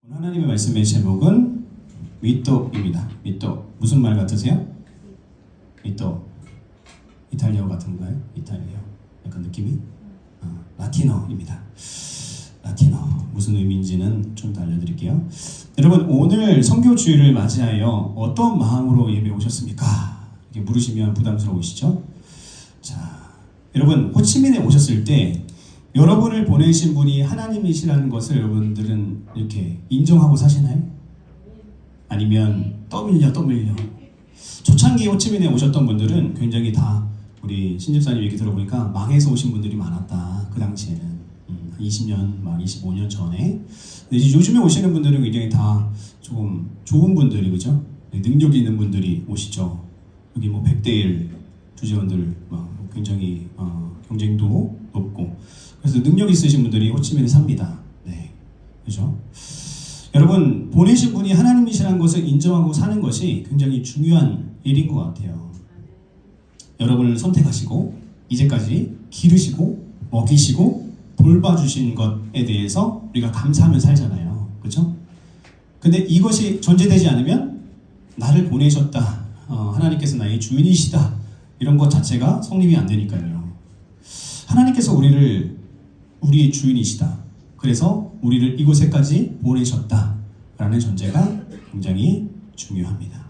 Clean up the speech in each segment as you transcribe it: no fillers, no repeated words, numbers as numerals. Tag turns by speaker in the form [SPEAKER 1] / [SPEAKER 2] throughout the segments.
[SPEAKER 1] 하나님의 말씀의 제목은 미또입니다. 미또 무슨 말 같으세요? 미또 이탈리아어 같은가요? 이탈리아어 약간 느낌이 라틴어입니다. 라틴어 무슨 의미인지는 좀 더 알려드릴게요. 여러분 오늘 선교 주일을 맞이하여 어떤 마음으로 예배 오셨습니까? 이렇게 물으시면 부담스러우시죠? 자, 여러분 호치민에 오셨을 때 여러분을 보내신 분이 하나님이시라는 것을 여러분들은 이렇게 인정하고 사시나요? 아니면 떠밀려 초창기 호치민에 오셨던 분들은 굉장히 다 우리 신집사님 얘기 들어보니까 망해서 오신 분들이 많았다. 그 당시에는 20년, 막 25년 전에. 근데 이제 요즘에 오시는 분들은 굉장히 다 조금 좋은 분들이 그죠? 능력이 있는 분들이 오시죠. 여기 뭐 100대1 주재원들 막 굉장히 경쟁도 높고 그래서 능력 있으신 분들이 호치민에 삽니다. 네, 그죠? 여러분 보내신 분이 하나님이시라는 것을 인정하고 사는 것이 굉장히 중요한 일인 것 같아요. 여러분을 선택하시고 이제까지 기르시고 먹이시고 돌봐주신 것에 대해서 우리가 감사하며 살잖아요. 그렇죠? 근데 이것이 전제되지 않으면 나를 보내셨다. 하나님께서 나의 주인이시다. 이런 것 자체가 성립이 안 되니까요. 하나님께서 우리의 주인이시다. 그래서 우리를 이곳에까지 보내셨다라는 전제가 굉장히 중요합니다.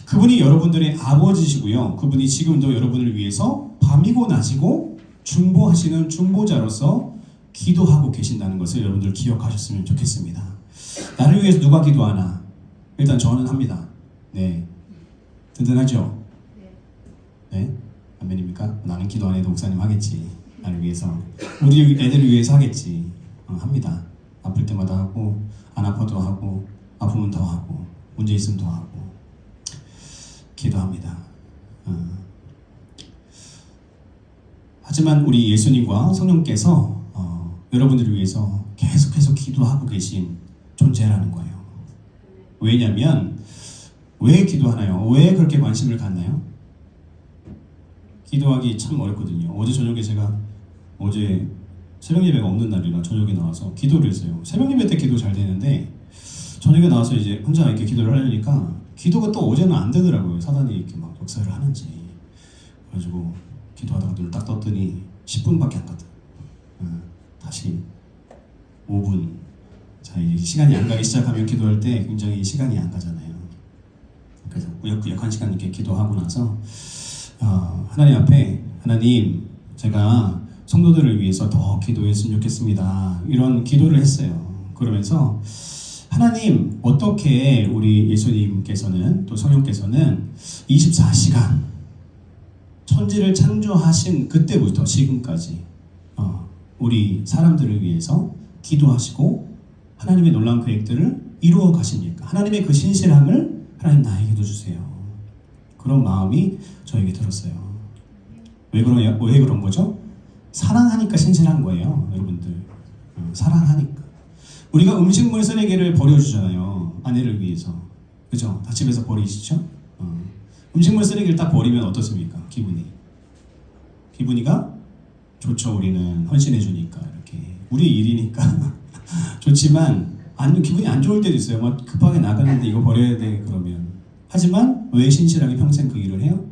[SPEAKER 1] 그분이 여러분들의 아버지시고요. 그분이 지금도 여러분을 위해서 밤이고 낮이고 중보하시는 중보자로서 기도하고 계신다는 것을 여러분들 기억하셨으면 좋겠습니다. 나를 위해서 누가 기도하나? 일단 저는 합니다. 네, 든든하죠? 네, 아멘입니까? 나는 기도 안 해도 목사님 하겠지. 나를 위해서, 우리 애들을 위해서 하겠지. 합니다. 아플 때마다 하고, 안 아파도 하고, 아프면 더 하고, 문제 있으면 더 하고, 기도합니다. 하지만 우리 예수님과 성령께서 여러분들을 위해서 계속해서 기도하고 계신 존재라는 거예요. 왜냐면 왜 기도하나요? 왜 그렇게 관심을 갖나요? 기도하기 참 어렵거든요. 어제 저녁에 제가 새벽 예배가 없는 날이라 저녁에 나와서 기도를 했어요. 새벽 예배 때 기도 잘 되는데 저녁에 나와서 이제 혼자 이렇게 기도를 하려니까 기도가 또 어제는 안 되더라고요. 사단이 이렇게 막 역사를 하는지. 그래가지고 기도하다가 눈을 딱 떴더니 10분밖에 안 가더라고요. 다시 5분. 자, 이제 시간이 안 가기 시작하면 기도할 때 굉장히 시간이 안 가잖아요. 그래서 꾸역꾸역한 시간 이렇게 기도하고 나서 하나님 앞에 하나님 제가 성도들을 위해서 더 기도했으면 좋겠습니다. 이런 기도를 했어요. 그러면서 하나님 어떻게 우리 예수님께서는 또 성령께서는 24시간 천지를 창조하신 그때부터 지금까지 우리 사람들을 위해서 기도하시고 하나님의 놀라운 계획들을 이루어 가십니까? 하나님의 그 신실함을 하나님 나에게도 주세요. 그런 마음이 저에게 들었어요. 왜 그런 거죠? 사랑하니까 신실한 거예요, 여러분들. 사랑하니까. 우리가 음식물 쓰레기를 버려주잖아요, 아내를 위해서. 그죠? 다 집에서 버리시죠? 음식물 쓰레기를 딱 버리면 어떻습니까? 기분이가 좋죠. 우리는 헌신해주니까 이렇게 우리 일이니까 좋지만 기분이 안 좋을 때도 있어요. 막 급하게 나가는데 이거 버려야 돼 그러면. 하지만 왜 신실하게 평생 그 일을 해요?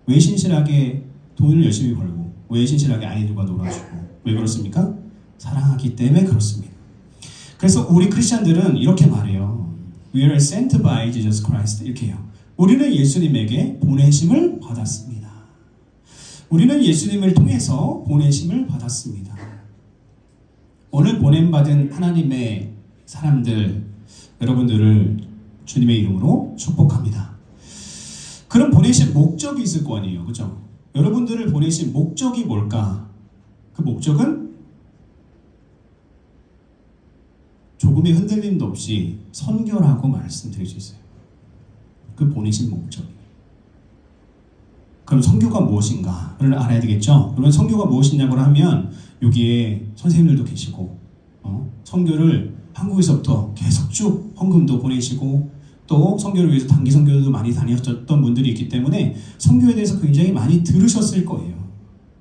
[SPEAKER 1] 왜 신실하게 돈을 열심히 벌고 왜 신실하게 아이들과 놀아주고 왜 그렇습니까? 사랑하기 때문에 그렇습니다. 그래서 우리 크리스찬들은 이렇게 말해요. We are sent by Jesus Christ. 이렇게 해요. 우리는 예수님에게 보내심을 받았습니다. 우리는 예수님을 통해서 보내심을 받았습니다. 오늘 보냄받은 하나님의 사람들, 여러분들을 주님의 이름으로 축복합니다. 그럼 보내신 목적이 있을 거 아니에요. 그죠? 여러분들을 보내신 목적이 뭘까? 그 목적은 조금의 흔들림도 없이 선교라고 말씀드릴 수 있어요. 그 보내신 목적이. 그럼 선교가 무엇인가를 알아야 되겠죠? 그러면 선교가 무엇이냐고 하면 여기에 선생님들도 계시고 선교를 한국에서부터 계속 쭉 헌금도 보내시고 또 선교를 위해서 단기 선교도 많이 다녔던 분들이 있기 때문에 선교에 대해서 굉장히 많이 들으셨을 거예요.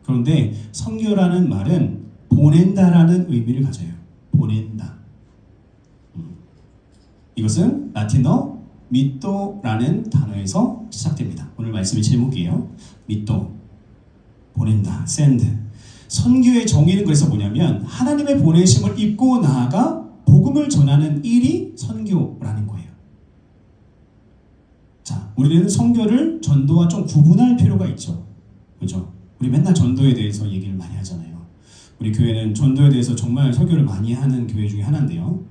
[SPEAKER 1] 그런데 선교라는 말은 보낸다라는 의미를 가져요. 보낸다. 이것은 라틴어 미또라는 단어에서 시작됩니다. 오늘 말씀의 제목이에요. 미또, 보낸다, send. 선교의 정의는 그래서 뭐냐면 하나님의 보내심을 입고 나아가 복음을 전하는 일이 선교라는 거예요. 자, 우리는 선교를 전도와 좀 구분할 필요가 있죠. 그죠? 우리 맨날 전도에 대해서 얘기를 많이 하잖아요. 우리 교회는 전도에 대해서 정말 설교를 많이 하는 교회 중에 하나인데요.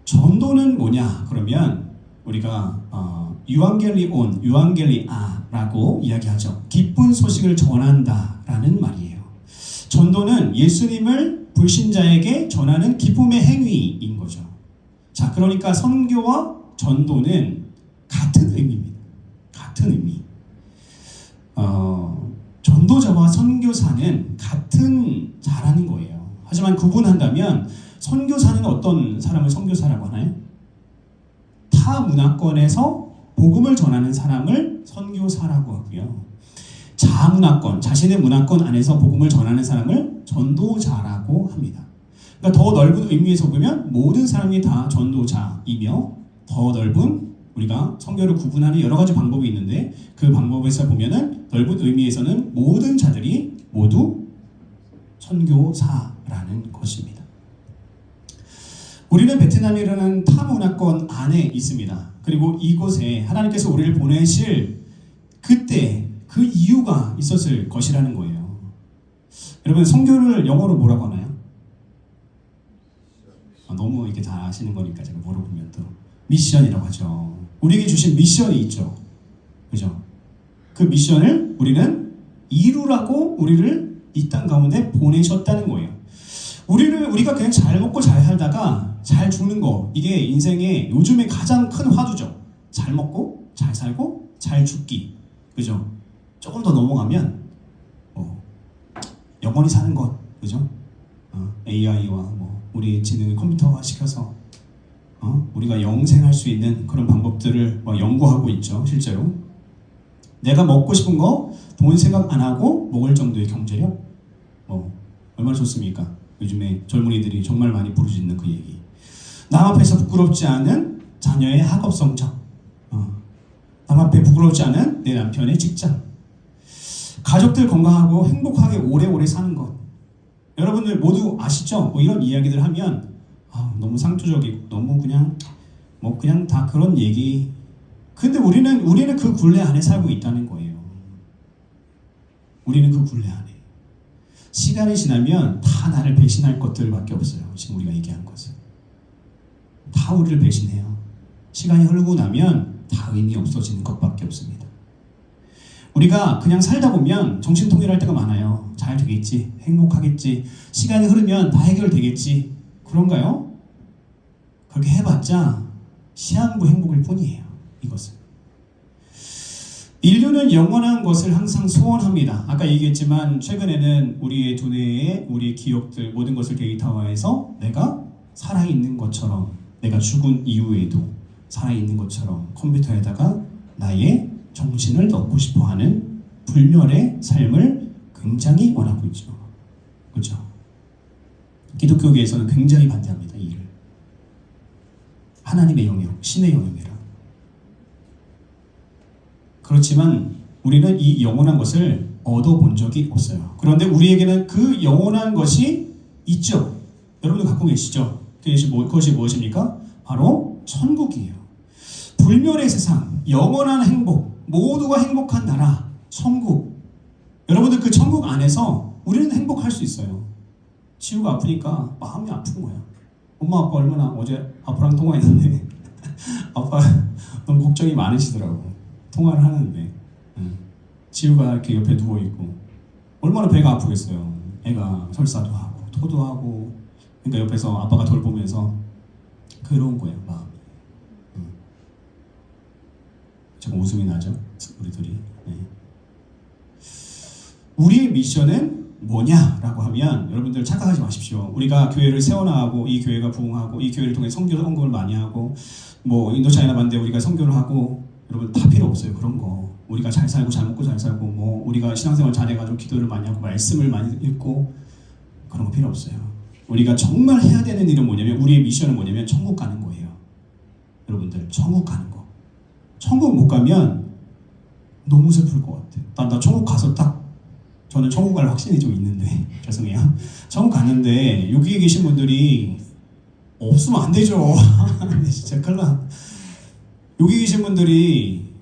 [SPEAKER 1] 전도는 뭐냐? 그러면 우리가 유앙겔리온, 유앙겔리아라고 이야기하죠. 기쁜 소식을 전한다라는 말이에요. 전도는 예수님을 불신자에게 전하는 기쁨의 행위인 거죠. 자, 그러니까 선교와 전도는 같은 의미입니다. 같은 의미. 전도자와 선교사는 같은 자라는 거예요. 하지만 구분한다면 선교사는 어떤 사람을 선교사라고 하나요? 타 문화권에서 복음을 전하는 사람을 선교사라고 하고요. 자문화권, 자신의 문화권 안에서 복음을 전하는 사람을 전도자라고 합니다. 그러니까 더 넓은 의미에서 보면 모든 사람이 다 전도자이며 더 넓은 우리가 선교를 구분하는 여러 가지 방법이 있는데 그 방법에서 보면은 넓은 의미에서는 모든 자들이 모두 선교사라는 것입니다. 우리는 베트남이라는 타문화권 안에 있습니다. 그리고 이곳에 하나님께서 우리를 보내실 그때 그 이유가 있었을 것이라는 거예요. 여러분 선교를 영어로 뭐라고 하나요? 너무 이렇게 다 아시는 거니까 제가 물어보면 또 미션이라고 하죠. 우리에게 주신 미션이 있죠. 그죠? 그 미션을 우리는 이루라고 우리를 이 땅 가운데 보내셨다는 거예요. 우리가 그냥 잘 먹고 잘 살다가 잘 죽는 거, 이게 인생의 요즘에 가장 큰 화두죠. 잘 먹고 잘 살고 잘 죽기. 그죠? 조금 더 넘어가면 영원히 사는 것. 그죠? AI와 우리 지능을 컴퓨터화 시켜서 우리가 영생할 수 있는 그런 방법들을 연구하고 있죠. 실제로 내가 먹고 싶은 거 돈 생각 안 하고 먹을 정도의 경제력, 얼마나 좋습니까? 요즘에 젊은이들이 정말 많이 부르짖는 그 얘기. 남 앞에서 부끄럽지 않은 자녀의 학업 성적, 남 앞에 부끄럽지 않은 내 남편의 직장, 가족들 건강하고 행복하게 오래오래 사는 것. 여러분들 모두 아시죠? 이런 이야기들 하면 너무 상투적이고 너무 그냥 다 그런 얘기. 근데 우리는 그 굴레 안에 살고 있다는 거예요. 우리는 그 굴레 안에. 시간이 지나면 다 나를 배신할 것들밖에 없어요. 지금 우리가 얘기한 것은 다 우리를 배신해요. 시간이 흐르고 나면 다 의미 없어지는 것밖에 없습니다. 우리가 그냥 살다 보면 정신통일할 때가 많아요. 잘 되겠지, 행복하겠지, 시간이 흐르면 다 해결되겠지. 그런가요? 그렇게 해봤자 시한부 행복일 뿐이에요. 이것은 인류는 영원한 것을 항상 소원합니다. 아까 얘기했지만 최근에는 우리의 두뇌에 우리의 기억들 모든 것을 데이터화해서 내가 살아있는 것처럼, 내가 죽은 이후에도 살아있는 것처럼 컴퓨터에다가 나의 정신을 넣고 싶어하는 불멸의 삶을 굉장히 원하고 있죠. 그렇죠? 기독교계에서는 굉장히 반대합니다. 이 일을. 하나님의 영역, 신의 영역이라. 그렇지만 우리는 이 영원한 것을 얻어본 적이 없어요. 그런데 우리에게는 그 영원한 것이 있죠. 여러분도 갖고 계시죠? 그것이 무엇입니까? 바로 천국이에요. 불멸의 세상, 영원한 행복, 모두가 행복한 나라, 천국. 여러분들 그 천국 안에서 우리는 행복할 수 있어요. 치유가 아프니까 마음이 아픈 거야. 엄마 아빠 얼마나 어제 아빠랑 통화했는데 아빠 너무 걱정이 많으시더라고. 통화를 하는데 지우가 이렇게 옆에 누워있고 얼마나 배가 아프겠어요. 애가 설사도 하고 토도 하고. 그러니까 옆에서 아빠가 돌보면서 괴로운 거예요. 마음이. 조금 웃음이 나죠. 우리 둘이. 네. 우리의 미션은 뭐냐라고 하면 여러분들 착각하지 마십시오. 우리가 교회를 세워나가고 이 교회가 부흥하고 이 교회를 통해 선교 헌금을 많이 하고 인도차이나 반대 우리가 선교를 하고, 여러분 다 필요 없어요. 그런 거. 우리가 잘 살고 잘 먹고 잘 살고 우리가 신앙생활 잘해가지고 기도를 많이 하고 말씀을 많이 읽고 그런 거 필요 없어요. 우리가 정말 해야 되는 일은 뭐냐면, 우리의 미션은 뭐냐면 천국 가는 거예요. 여러분들 천국 가는 거. 천국 못 가면 너무 슬플 것 같아. 나 천국 가서 딱 저는 천국 갈 확신이 좀 있는데 죄송해요. 천국 갔는데 여기에 계신 분들이 없으면 안 되죠. 진짜 큰일 나. 여기 계신 분들이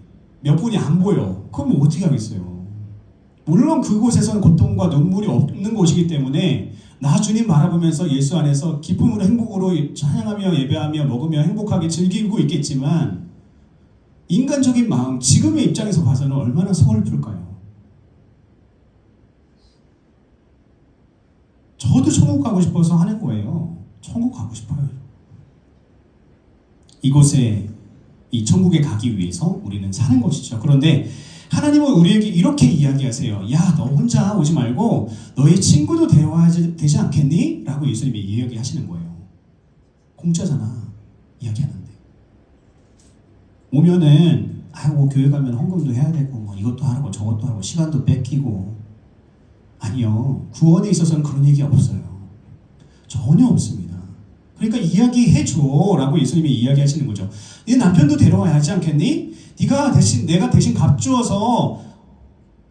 [SPEAKER 1] 몇 분이 안 보여. 그럼 뭐 어떻게 하겠어요? 물론 그곳에서는 고통과 눈물이 없는 곳이기 때문에 나 주님 바라보면서 예수 안에서 기쁨으로 행복으로 찬양하며 예배하며 먹으며 행복하게 즐기고 있겠지만 인간적인 마음, 지금의 입장에서 봐서는 얼마나 서글플까요? 저도 천국 가고 싶어서 하는 거예요. 천국 가고 싶어요. 이곳에 이 천국에 가기 위해서 우리는 사는 것이죠. 그런데 하나님은 우리에게 이렇게 이야기하세요. 야, 너 혼자 오지 말고 너의 친구도 되지 않겠니? 라고 예수님이 이야기하시는 거예요. 공짜잖아. 이야기하는데. 오면은 교회 가면 헌금도 해야 되고 뭐 이것도 하고 저것도 하고 시간도 뺏기고. 아니요. 구원에 있어서는 그런 얘기 없어요. 전혀 없습니다. 그러니까 이야기해줘 라고 예수님이 이야기하시는 거죠. 네 남편도 데려와야 하지 않겠니? 내가 대신 값주어서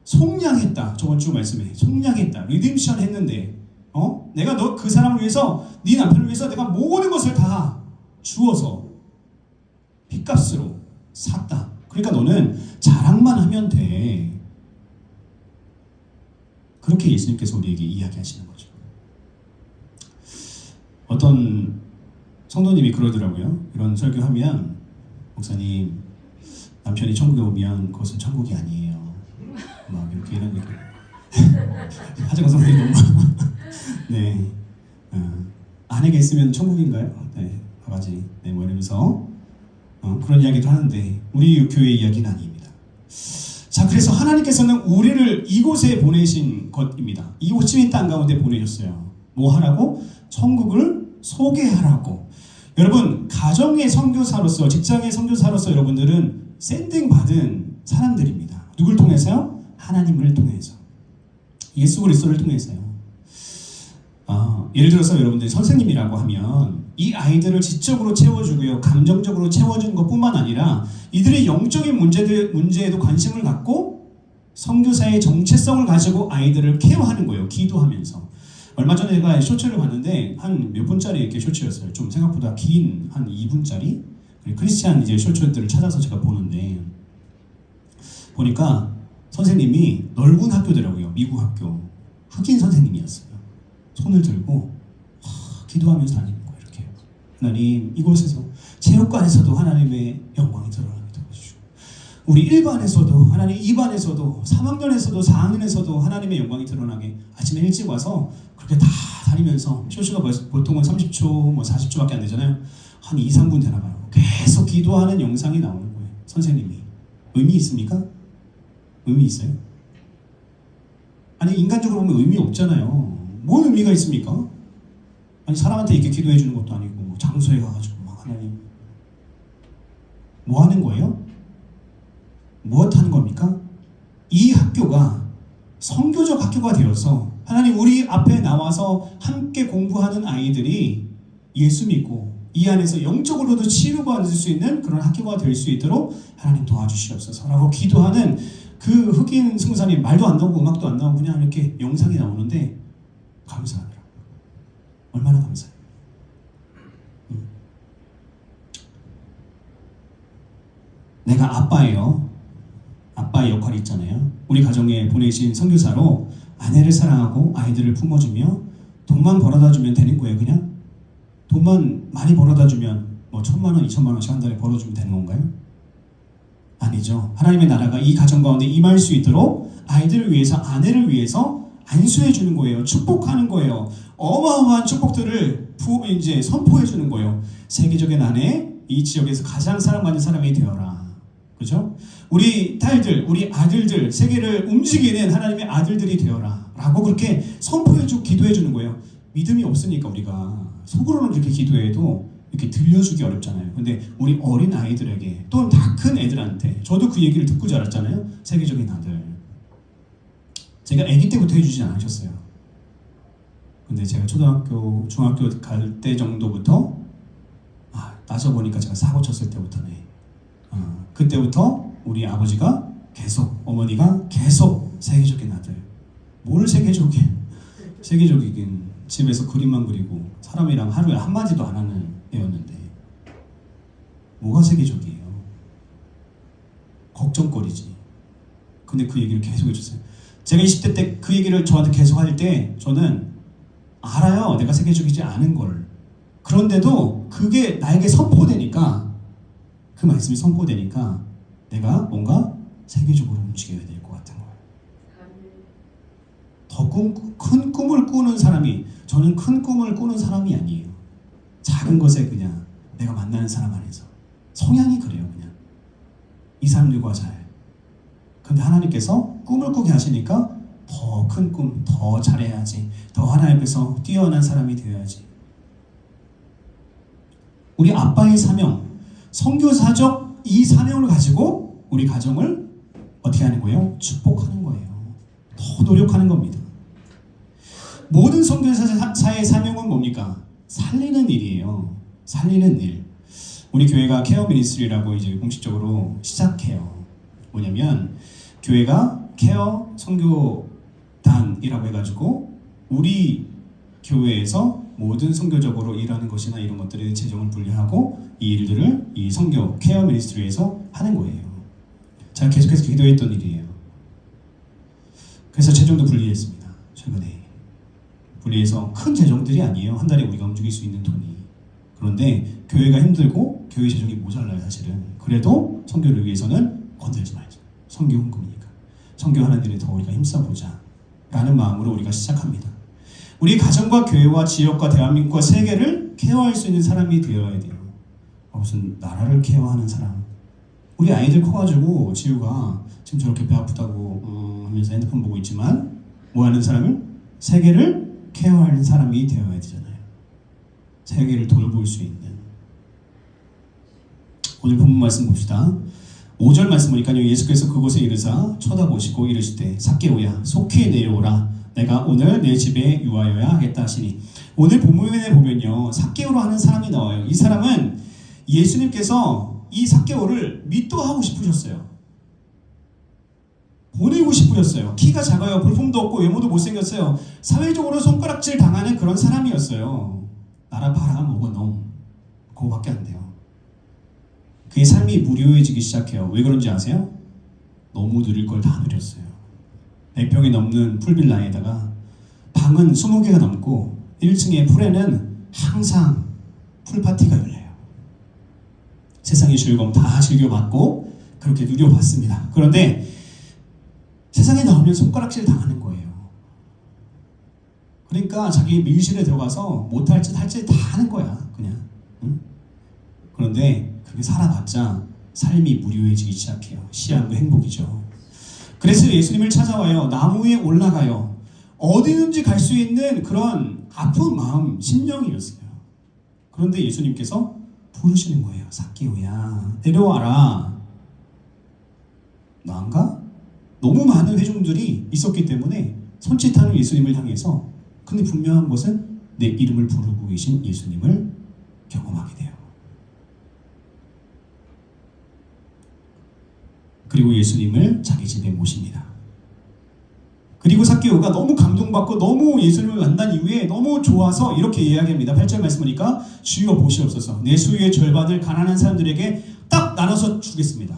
[SPEAKER 1] 속량했다. 저번 주 말씀에 속량했다. 리뎀션 했는데 내가 너 그 사람을 위해서 네 남편을 위해서 내가 모든 것을 다 주어서 핏값으로 샀다. 그러니까 너는 자랑만 하면 돼. 그렇게 예수님께서 우리에게 이야기하시는 거죠. 어떤 성도님이 그러더라고요. 이런 설교하면 목사님 남편이 천국에 오면 그것은 천국이 아니에요. 막 이렇게 이런 얘기. 하정우 선생님 너무 네 아내가 있으면 천국인가요? 네 바가지 뭐 이러면서 그런 이야기도 하는데 우리 교회 이야기는 아닙니다. 자, 그래서 하나님께서는 우리를 이곳에 보내신 것입니다. 이 호치민 땅 가운데 보내셨어요. 뭐 하라고? 천국을 소개하라고. 여러분, 가정의 선교사로서, 직장의 선교사로서 여러분들은 샌딩 받은 사람들입니다. 누굴 통해서요? 하나님을 통해서. 예수 그리스도를 통해서요. 예를 들어서 여러분들이 선생님이라고 하면 이 아이들을 지적으로 채워주고요, 감정적으로 채워주는 것뿐만 아니라 이들의 영적인 문제에도 관심을 갖고 선교사의 정체성을 가지고 아이들을 케어하는 거예요. 기도하면서. 얼마 전에 제가 쇼츠를 봤는데 한 몇 분짜리 이렇게 쇼츠였어요. 좀 생각보다 긴 한 2분짜리 크리스찬 이제 쇼츠들을 찾아서 제가 보는데 보니까 선생님이 넓은 학교더라고요. 미국 학교 흑인 선생님이었어요. 손을 들고 기도하면서 다니는 거예요. 이렇게 하나님 이곳에서 체육관에서도 하나님의 영광이 드러나게 도와주시고 우리 1반에서도 하나님 2반에서도 3학년에서도 4학년에서도 하나님의 영광이 드러나게 아침에 일찍 와서 그렇게 다 다니면서 쇼츠가 보통은 30초 뭐 40초밖에 안 되잖아요. 한 2, 3분 되나 봐요. 계속 기도하는 영상이 나오는 거예요. 선생님이. 의미 있습니까? 의미 있어요? 아니 인간적으로 보면 의미 없잖아요. 뭔 의미가 있습니까? 아니 사람한테 이렇게 기도해 주는 것도 아니고 장소에 가가지고 막 하나님 뭐 하는 거예요? 무엇 하는 겁니까? 이 학교가 선교적 학교가 되어서 하나님 우리 앞에 나와서 함께 공부하는 아이들이 예수 믿고 이 안에서 영적으로도 치료받을 수 있는 그런 학교가 될 수 있도록 하나님 도와주시옵소서 라고 기도하는 그 흑인 승무사님 말도 안 나오고 음악도 안 나오고 그냥 이렇게 영상이 나오는데 감사하더라고요. 얼마나 감사해요. 내가 아빠예요. 아빠의 역할이 있잖아요. 우리 가정에 보내신 선교사로 아내를 사랑하고 아이들을 품어주며 돈만 벌어다주면 되는 거예요. 그냥 돈만 많이 벌어다주면 뭐 1,000만 원, 2,000만 원씩 한 달에 벌어주면 되는 건가요? 아니죠. 하나님의 나라가 이 가정 가운데 임할 수 있도록 아이들을 위해서 아내를 위해서 안수해 주는 거예요. 축복하는 거예요. 어마어마한 축복들을 이제 선포해 주는 거예요. 세계적인 아내, 이 지역에서 가장 사랑받는 사람이 되어라. 그죠? 우리 딸들, 우리 아들들, 세계를 움직이는 하나님의 아들들이 되어라. 라고 그렇게 선포해 주고 기도해 주는 거예요. 믿음이 없으니까 우리가 속으로는 그렇게 기도해도 이렇게 들려주기 어렵잖아요. 근데 우리 어린 아이들에게 또는 다 큰 애들한테 저도 그 얘기를 듣고 자랐잖아요. 세계적인 아들. 제가 아기 때부터 해주진 않으셨어요. 근데 제가 초등학교, 중학교 갈 때 정도부터 따져보니까 제가 사고 쳤을 때부터네. 그때부터 우리 아버지가 계속, 어머니가 계속 세계적인 아들. 뭘 세계적이야? 세계적이긴 집에서 그림만 그리고 사람이랑 하루에 한마디도 안 하는 애였는데 뭐가 세계적이에요? 걱정거리지. 근데 그 얘기를 계속 해줬어요. 제가 20대 때 그 얘기를 저한테 계속 할 때 저는 알아요. 내가 세계적이지 않은 걸. 그런데도 그게 나에게 선포되니까, 그 말씀이 선포되니까 내가 뭔가 세계적으로 움직여야 될 것 같은 거예요. 더 큰 꿈을 꾸는 사람이, 저는 큰 꿈을 꾸는 사람이 아니에요. 작은 것에 그냥 내가 만나는 사람 안에서 성향이 그래요. 그냥 이 사람들과 잘. 근데 하나님께서 꿈을 꾸게 하시니까 더 큰 꿈, 더 잘해야지, 더 하나님 앞에서 뛰어난 사람이 되어야지. 우리 아빠의 사명, 선교사적 이 사명을 가지고 우리 가정을 어떻게 하는 거예요? 축복하는 거예요. 더 노력하는 겁니다. 모든 선교사의 사명은 뭡니까? 살리는 일이에요. 살리는 일. 우리 교회가 케어 미니스트리라고 이제 공식적으로 시작해요. 뭐냐면 교회가 케어 선교단이라고 해가지고 우리 교회에서 모든 선교적으로 일하는 것이나 이런 것들의 재정을 분리하고 이 일들을 이 선교 케어 미니스트리에서 하는 거예요. 제가 계속해서 기도했던 일이에요. 그래서 재정도 분리했습니다. 최근에 분리해서 큰 재정들이 아니에요. 한 달에 우리가 움직일 수 있는 돈이. 그런데 교회가 힘들고 교회 재정이 모자라요. 사실은. 그래도 선교를 위해서는 건들지 말자. 선교 헌금이니까. 선교하는 일에 더 우리가 힘써보자 라는 마음으로 우리가 시작합니다. 우리 가정과 교회와 지역과 대한민국과 세계를 케어할 수 있는 사람이 되어야 돼요. 무슨 나라를 케어하는 사람. 우리 아이들 커가지고 지우가 지금 저렇게 배 아프다고 하면서 핸드폰 보고 있지만 뭐 하는 사람을? 세계를 케어하는 사람이 되어야 되잖아요. 세계를 돌볼 수 있는. 오늘 본문 말씀 봅시다. 5절 말씀 보니까요. 예수께서 그곳에 이르사 쳐다보시고 이르시되 삭개오야 속히 내려오라. 내가 오늘 내 집에 유하여야 하겠다 하시니. 오늘 본문에 보면요. 삭개오로 하는 사람이 나와요. 이 사람은 예수님께서 이 삭개오를 밑도하고 싶으셨어요. 보내고 싶으셨어요. 키가 작아요. 볼품도 없고 외모도 못생겼어요. 사회적으로 손가락질 당하는 그런 사람이었어요. 나라 팔아먹어 놈. 그거밖에 안 돼요. 그의 삶이 무료해지기 시작해요. 왜 그런지 아세요? 너무 누릴 걸 다 누렸어요. 100평이 넘는 풀빌라에다가 방은 20개가 넘고 1층의 풀에는 항상 풀파티가 열려요. 세상의 즐거움 다 즐겨봤고 그렇게 누려봤습니다. 그런데 세상에 나오면 손가락질 당하는 거예요. 그러니까 자기 밀실에 들어가서 못할 짓 할 짓 다 하는 거야. 그냥. 응? 그런데 그렇게 살아봤자 삶이 무료해지기 시작해요. 시한부 행복이죠. 그래서 예수님을 찾아와요. 나무 위에 올라가요. 어디든지 갈 수 있는 그런 아픈 마음, 심령이었어요. 그런데 예수님께서 부르시는 거예요. 삭개오야, 내려와라. 나 안 가? 너무 많은 회중들이 있었기 때문에 손짓하는 예수님을 향해서, 근데 분명한 것은 내 이름을 부르고 계신 예수님을 경험하게 돼요. 그리고 예수님을 자기 집에 모십니다. 그리고 삭개오가 너무 감동받고 너무 예수님을 만난 이후에 너무 좋아서 이렇게 이야기합니다. 8절 말씀 보니까 주여 보시옵소서 내 소유의 절반을 가난한 사람들에게 딱 나눠서 주겠습니다.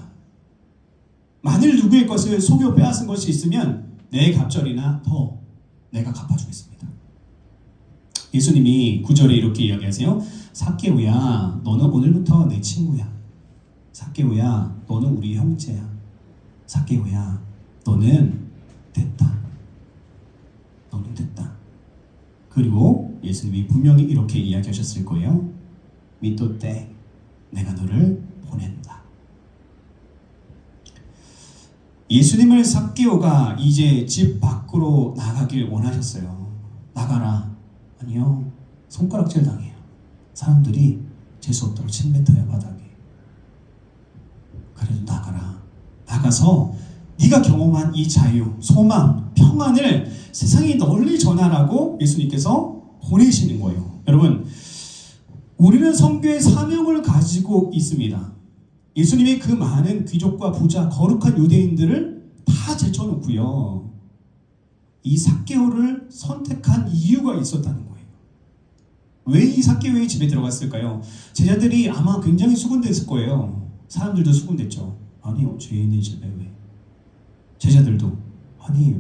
[SPEAKER 1] 만일 누구의 것을 속여 빼앗은 것이 있으면 내 갑절이나 더 내가 갚아주겠습니다. 예수님이 9절에 이렇게 이야기하세요. 삭개오야 너는 오늘부터 내 친구야. 삭개오야 너는 우리 형제야. 삭개오야 너는 됐다. 너는 됐다. 그리고 예수님이 분명히 이렇게 이야기하셨을 거예요. 믿도 때 내가 너를 보낸다. 예수님을 삭개오가 이제 집 밖으로 나가길 원하셨어요. 나가라. 아니요. 손가락질 당해요. 사람들이 재수 없도록 침 뱉어요 바닥에. 그래도 나가라. 나가서 네가 경험한 이 자유, 소망, 평안을 세상에 널리 전하라고 예수님께서 보내시는 거예요. 여러분, 우리는 선교의 사명을 가지고 있습니다. 예수님이 그 많은 귀족과 부자, 거룩한 유대인들을 다 제쳐놓고요. 이 삭개오를 선택한 이유가 있었다는 거예요. 왜 이 삭개오의 집에 들어갔을까요? 제자들이 아마 굉장히 수군댔을 거예요. 사람들도 수군댔죠. 아니, 죄인의 집에 왜? 제자들도 아니,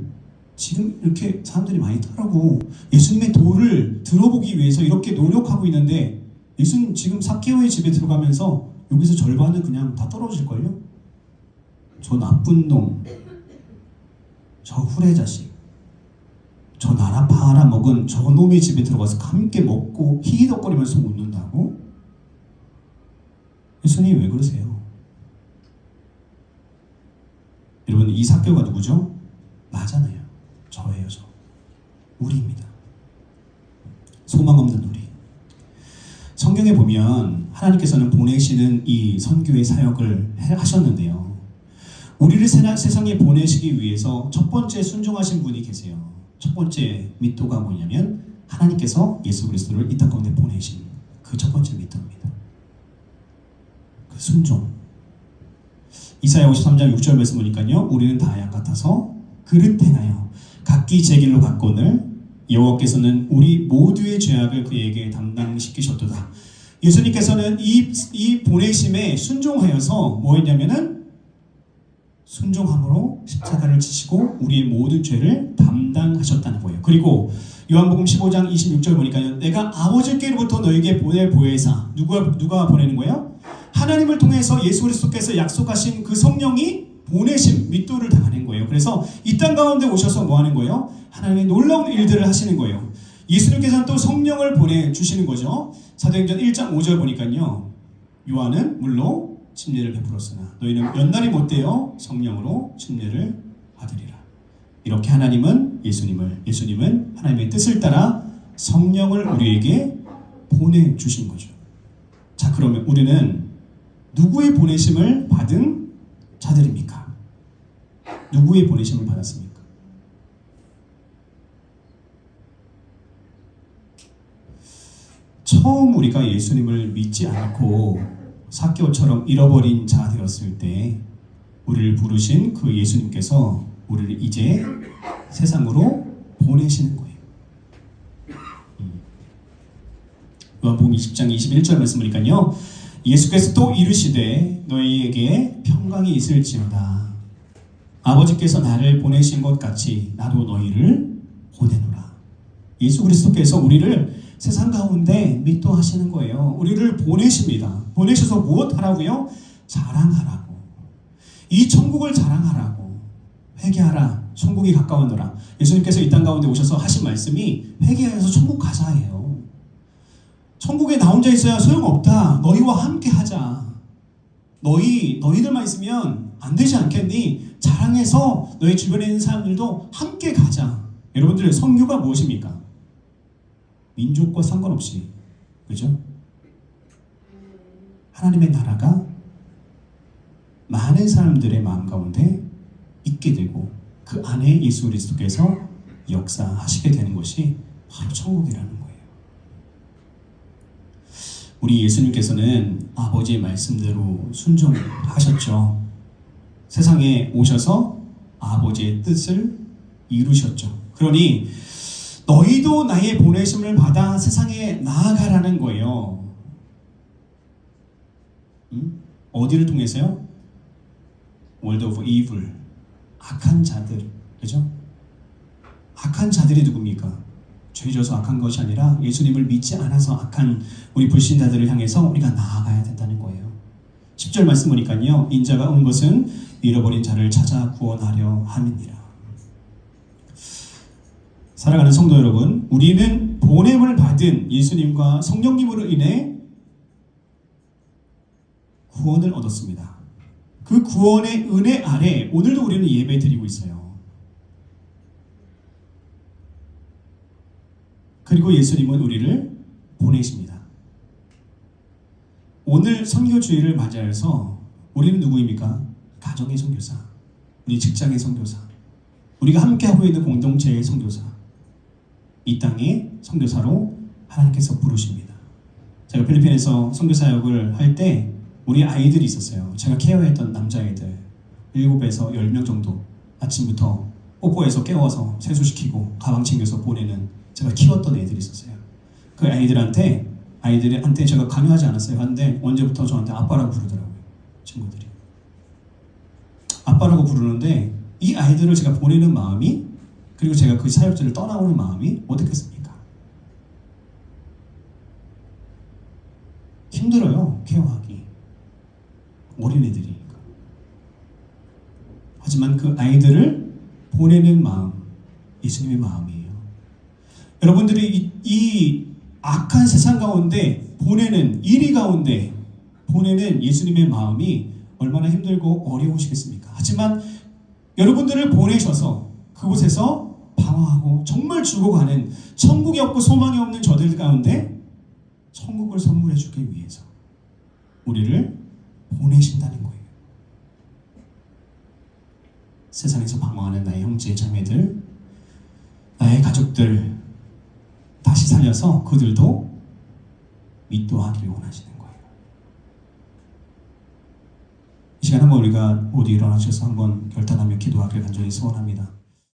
[SPEAKER 1] 지금 이렇게 사람들이 많이 따르고 예수님의 도를 들어보기 위해서 이렇게 노력하고 있는데 예수님 지금 삭개오의 집에 들어가면서 여기서 절반은 그냥 다 떨어질걸요? 저 나쁜 놈, 저 후레자식, 저 나라 팔아먹은 저 놈의 집에 들어가서 함께 먹고 히히덕거리면서 웃는다고? 예수님 왜 그러세요? 여러분, 이 삭개오가 누구죠? 나잖아요. 저예요, 저. 우리입니다. 소망 없는 우리. 성경에 보면 하나님께서는 보내시는 이 선교의 사역을 하셨는데요. 우리를 세상에 보내시기 위해서 첫 번째 순종하신 분이 계세요. 첫 번째 미토가 뭐냐면 하나님께서 예수 그리스도를 이 땅 가운데 보내신 그 첫 번째 미토입니다. 그 순종. 이사야 53장 6절 말씀 보니까요. 우리는 다 양 같아서 그릇 행하여 각기 제 길로 갔거늘 여호와께서는 우리 모두의 죄악을 그에게 담당시키셨도다. 예수님께서는 이 보내심에 순종하여서 뭐 했냐면은 순종함으로 십자가를 지시고 우리의 모든 죄를 담당하셨다는 거예요. 그리고 요한복음 15장 26절 보니까요. 내가 아버지께로부터 너에게 보낼 보혜사. 누가 보내는 거예요? 하나님을 통해서 예수 그리스도께서 약속하신 그 성령이 보내심, 밑도를 당하는 거예요. 그래서 이 땅 가운데 오셔서 뭐 하는 거예요? 하나님의 놀라운 일들을 하시는 거예요. 예수님께서는 또 성령을 보내주시는 거죠. 사도행전 1장 5절 보니까요. 요한은 물로 침례를 베풀었으나 너희는 연날이 못되어 성령으로 침례를 받으리라. 이렇게 예수님은 하나님의 뜻을 따라 성령을 우리에게 보내주신 거죠. 자, 그러면 우리는 누구의 보내심을 받은 자들입니까? 누구의 보내심을 받았습니까? 처음 우리가 예수님을 믿지 않고 삭개오처럼 잃어버린 자 되었을 때 우리를 부르신 그 예수님께서 우리를 이제 세상으로 보내시는 거예요. 요한복음 20장 21절 말씀 보니까요. 예수께서 또 이르시되 너희에게 평강이 있을지어다. 아버지께서 나를 보내신 것 같이 나도 너희를 보내노라. 예수 그리스도께서 우리를 세상 가운데 밑도하시는 거예요. 우리를 보내십니다. 보내셔서 무엇 하라고요? 자랑하라고. 이 천국을 자랑하라고. 회개하라. 천국이 가까워노라. 예수님께서 이 땅 가운데 오셔서 하신 말씀이 회개해서 천국 가자예요. 천국에 나 혼자 있어야 소용없다. 너희와 함께 하자. 너희들만 있으면 안 되지 않겠니? 자랑해서 너희 주변에 있는 사람들도 함께 가자. 여러분들, 선교가 무엇입니까? 민족과 상관없이, 그죠? 하나님의 나라가 많은 사람들의 마음 가운데 있게 되고 그 안에 예수 그리스도께서 역사하시게 되는 것이 바로 천국이라는 거예요. 우리 예수님께서는 아버지의 말씀대로 순종하셨죠. 세상에 오셔서 아버지의 뜻을 이루셨죠. 그러니 너희도 나의 보내심을 받아 세상에 나아가라는 거예요. 어디를 통해서요? World of Evil, 악한 자들, 그죠? 악한 자들이 누굽니까? 죄져서 악한 것이 아니라 예수님을 믿지 않아서 악한 우리 불신자들을 향해서 우리가 나아가야 된다는 거예요. 10절 말씀 보니까요. 인자가 온 것은 잃어버린 자를 찾아 구원하려 함이니라. 사랑하는 성도 여러분, 우리는 보냄을 받은 예수님과 성령님으로 인해 구원을 얻었습니다. 그 구원의 은혜 아래 오늘도 우리는 예배 드리고 있어요. 그리고 예수님은 우리를 보내십니다. 오늘 선교주의를 맞이해서 우리는 누구입니까? 가정의 선교사, 우리 직장의 선교사, 우리가 함께하고 있는 공동체의 선교사, 이 땅의 선교사로 하나님께서 부르십니다. 제가 필리핀에서 선교 사역을 할 때 우리 아이들이 있었어요. 제가 케어했던 남자아이들 7에서 10명 정도 아침부터 뽀뽀해서 깨워서 세수시키고 가방 챙겨서 보내는 제가 키웠던 애들이 있었어요. 그 아이들한테 제가 강요하지 않았어요. 한데 언제부터 저한테 아빠라고 부르더라고요. 친구들이. 아빠라고 부르는데 이 아이들을 제가 보내는 마음이 그리고 제가 그 사역지를 떠나오는 마음이 어떻겠습니까? 힘들어요. 케어하기. 어린애들이니까. 하지만 그 아이들을 보내는 마음, 예수님의 마음이에요. 여러분들이 이 악한 세상 가운데 보내는 이리 가운데 보내는 예수님의 마음이 얼마나 힘들고 어려우시겠습니까? 하지만 여러분들을 보내셔서 그곳에서 방황하고 정말 죽어가는 천국이 없고 소망이 없는 저들 가운데 천국을 선물해 주기 위해서 우리를 보내신다는 거예요. 세상에서 방황하는 나의 형제 자매들, 나의 가족들 다시 살려서 그들도 믿도하기를 원하시는 거예요. 이 시간 한번 우리가 모두 일어나셔서 한번 결단하며 기도하길 간절히 소원합니다.